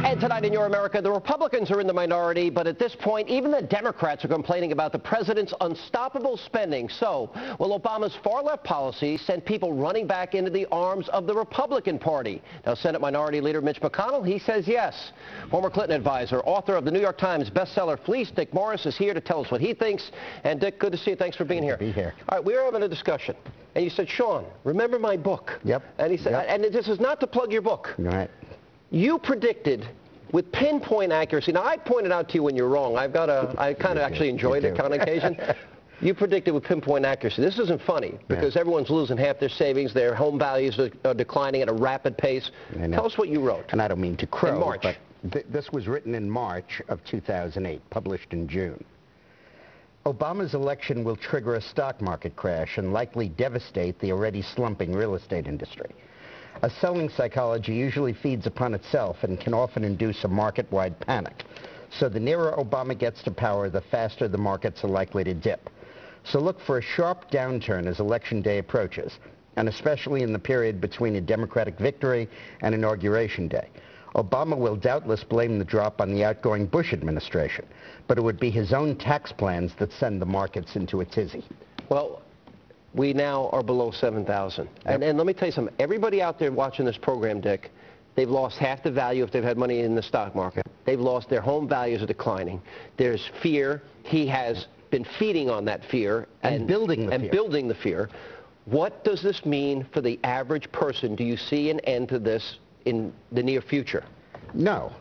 And tonight in Your America, the Republicans are in the minority, but at this point, even the Democrats are complaining about the president's unstoppable spending. So, will Obama's far-left policy send people running back into the arms of the Republican Party? Now, Senate Minority Leader Mitch McConnell, he says yes. Former Clinton advisor, author of the New York Times bestseller Fleece, Dick Morris, is here to tell us what he thinks. And Dick, good to see you. Thanks for being here. Good to be here. All right, we were having a discussion, and you said, Sean, remember my book? Yep. And he said, and this is not to plug your book. Right. You predicted with pinpoint accuracy. Now, I pointed out to you when you're wrong. I kind of actually enjoyed it on occasion. You predicted with pinpoint accuracy. This isn't funny because everyone's losing half their savings. Their home values are declining at a rapid pace. Tell us what you wrote. And I don't mean to crow, in March. But this was written in March of 2008, published in June. Obama's election will trigger a stock market crash and likely devastate the already slumping real estate industry. A selling psychology usually feeds upon itself and can often induce a market-wide panic. So the nearer Obama gets to power, the faster the markets are likely to dip. So look for a sharp downturn as Election Day approaches, and especially in the period between a Democratic victory and Inauguration Day. Obama will doubtless blame the drop on the outgoing Bush administration, but it would be his own tax plans that send the markets into a tizzy. Well, we now are below 7,000. And let me tell you something. Everybody out there watching this program, Dick, they've lost half the value if they've had money in the stock market. They've lost their home values are declining. There's fear. He has been feeding on that fear and building the fear. What does this mean for the average person? Do you see an end to this in the near future? No.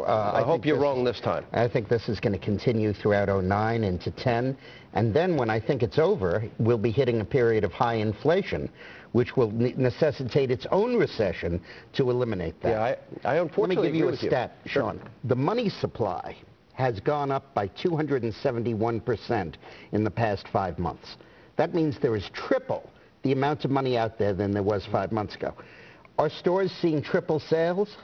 I hope you're wrong this time. I think this is going to continue throughout 09 into 10. And then when I think it's over, we'll be hitting a period of high inflation, which will necessitate its own recession to eliminate that. Yeah, I unfortunately Let me give you a agree stat, Sean. Sure. The money supply has gone up by 271% in the past 5 months. That means there is triple the amount of money out there than there was 5 months ago. Are stores seeing triple sales?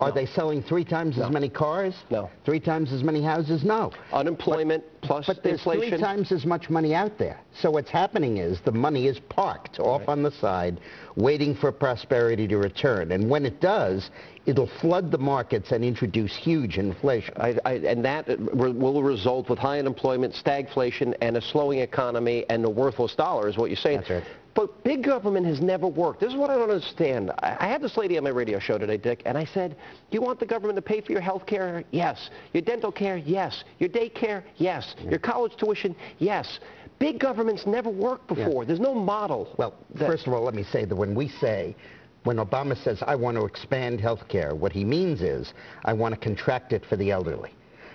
Are they selling 3 times as many cars? No. 3 times as many houses? No. Unemployment plus but there's inflation. 3 times as much money out there. So what's happening is the money is parked off on the side, waiting for prosperity to return. And when it does, it'll flood the markets and introduce huge inflation. And that will result with high unemployment, stagflation, and a slowing economy and a worthless dollar is what you're saying. That's right. But big government has never worked. This is what I don't understand. I had this lady on my radio show today, Dick, and I said, you want the government to pay for your health care? Yes. Your dental care? Yes. Your daycare? Yes. Your college tuition? Yes. Big government's never worked before. There's no model. Well, first of all, let me say that when Obama says, I want to expand health care, what he means is, I want to contract it for the elderly.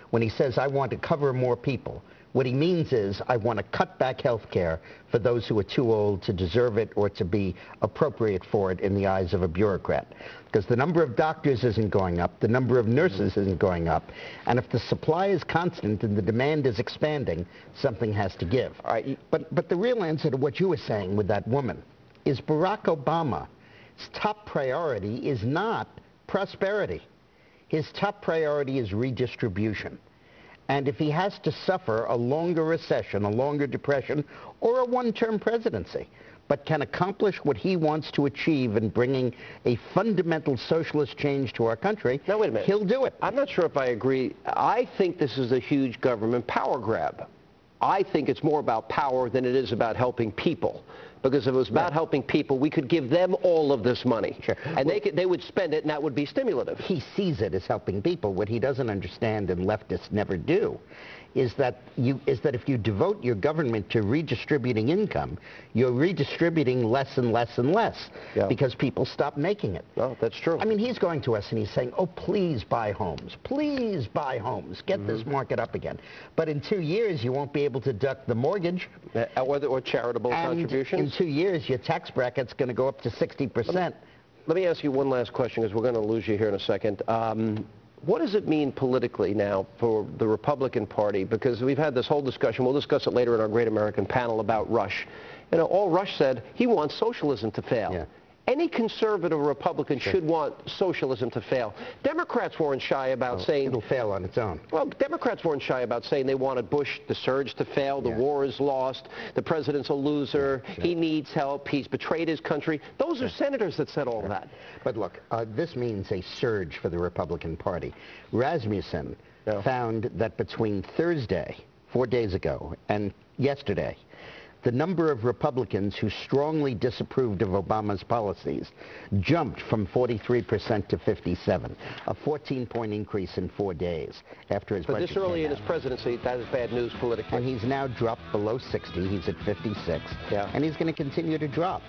When he says, I want to cover more people, what he means is, I want to cut back health care for those who are too old to deserve it or to be appropriate for it in the eyes of a bureaucrat. Because the number of doctors isn't going up, the number of nurses isn't going up, and if the supply is constant and the demand is expanding, something has to give. All right. But the real answer to what you were saying with that woman is Barack Obama's top priority is not prosperity. His top priority is redistribution. And if he has to suffer a longer recession, a longer depression, or a one-term presidency, but can accomplish what he wants to achieve in bringing a fundamental socialist change to our country, now, wait a minute. He'll do it. I'm not sure if I agree. I think this is a huge government power grab. I think it's more about power than it is about helping people. Because if it was about helping people, we could give them all of this money. Sure. And they would spend it, and that would be stimulative. He sees it as helping people. What he doesn't understand, and leftists never do, is that if you devote your government to redistributing income, you're redistributing less and less and less because people stop making it. Well, that's true. I mean, he's going to us and he's saying, oh, please buy homes. Please buy homes. Get this market up again. But in 2 years, you won't be able to deduct the mortgage. Or charitable contributions. In 2 years, your tax bracket's going to go up to 60%. Let me ask you one last question, because we're going to lose you here in a second. What does it mean politically now for the Republican Party? Because we've had this whole discussion. We'll discuss it later in our Great American Panel about Rush. You know, all Rush said, he wants socialism to fail. Yeah. any conservative Republican should want socialism to fail. Democrats weren't shy about saying... It'll fail on its own. Well, Democrats weren't shy about saying they wanted Bush, the surge, to fail. The war is lost. The president's a loser. He needs help. He's betrayed his country. Those are senators that said all that. But look, this means a surge for the Republican Party. Rasmussen found that between Thursday, 4 days ago, and yesterday, the number of Republicans who strongly disapproved of Obama's policies jumped from 43% to 57%, a 14-point increase in 4 days after his budget But this early in came his out. presidency, that is bad news politically. And he's now dropped below 60. He's at 56. Yeah. And he's going to continue to drop.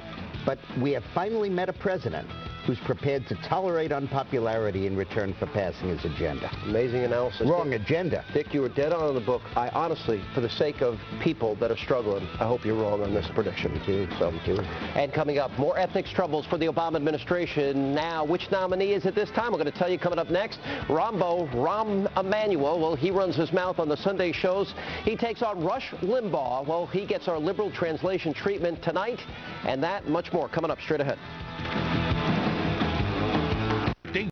But we have finally met a president who's prepared to tolerate unpopularity in return for passing his agenda. Amazing analysis. Wrong agenda. Dick, you were dead on in the book. I honestly, for the sake of people that are struggling, I hope you're wrong on this prediction. Me too. So, And coming up, more ethics troubles for the Obama administration. Now, which nominee is it this time? We're going to tell you coming up next. Rahm Emanuel, well, he runs his mouth on the Sunday shows. He takes on Rush Limbaugh. Well, he gets our liberal translation treatment tonight. And that, much more, coming up straight ahead.